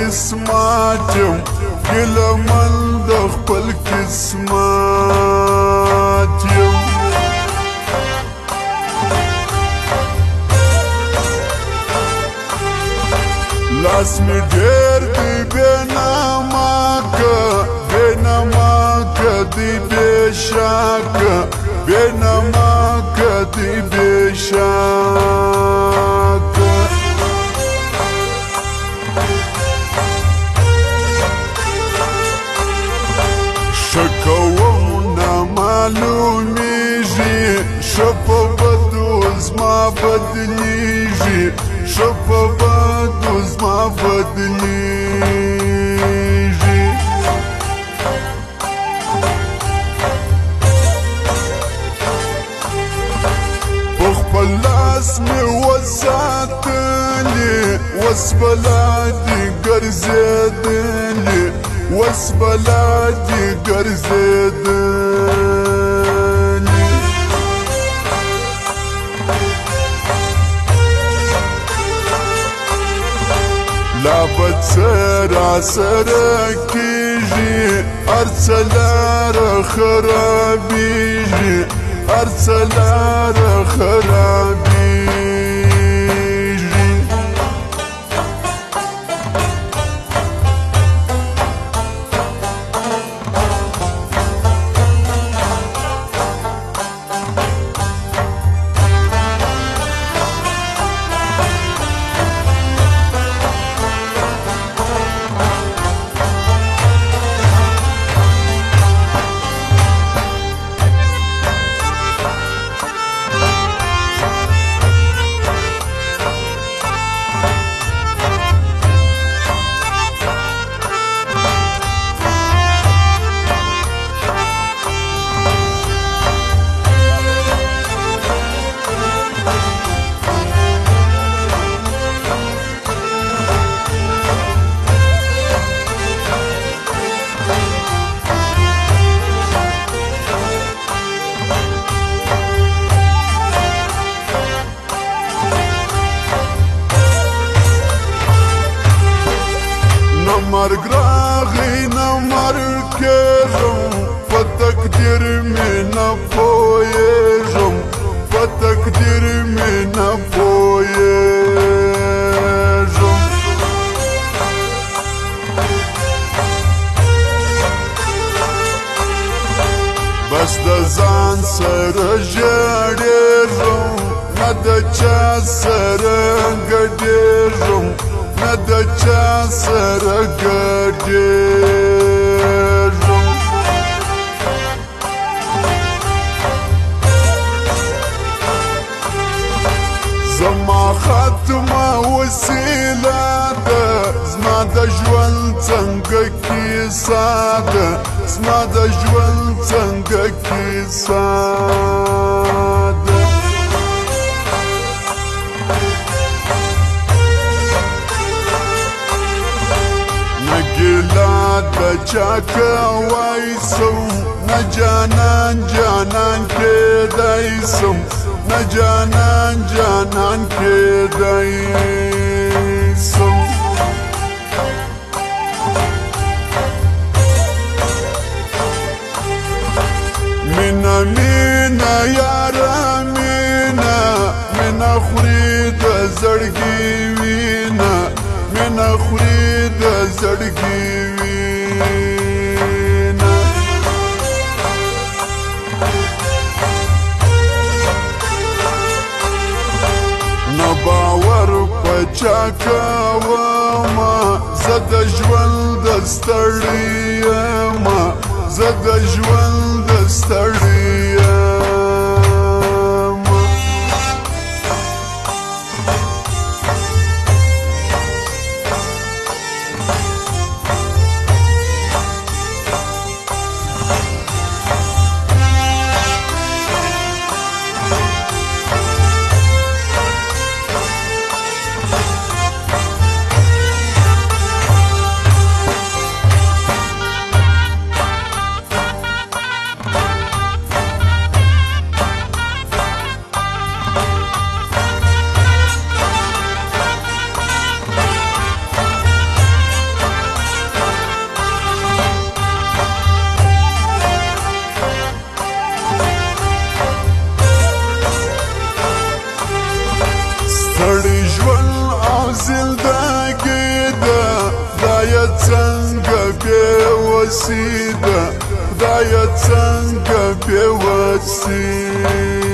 قسمت یم ګیله من د خپل قسمت یم لاس می ډېر دی بې نامه که بې نامه که دی بې شاکه بې نامه که دی بې شاکه ښه کوم نه معلومیږي ښه په بدو زما بدلیږي ښه په بدو زما بدلیږي په خپل لاس مې وساتلې اوس بلا دې ګرځېدلې اوس بلا دې ګرځېدلې لا به څه راسره کېږي هر څه لاره خرابېږي هر څه لاره خرابېږي مرګ راغی نه مرګ کېږم په تقدیر مې نه پوهېږم په تقدیر مې نه پوهېږم بس د ځان سره ژړېږم نه د چا سره ګډېږم نه د چا سره ګډېږم زما ختمه وسیله ده زما د ژوند څنګه کیسه ده زما د ژوند څنګه کیسه ده ګیله د چا کوی سم نه جانان جانان کېدی سم نه جانان جانان کېدی سم مینه مینه یاره مینه مینه خوري د زړګي وینه مینه خوري د زړګي وینه نه باور په چا کومه زه د ژوند ستړی یمه زه د ژوند ستړی یمه بێوەسیدە خدایە چەنگە بێوەسی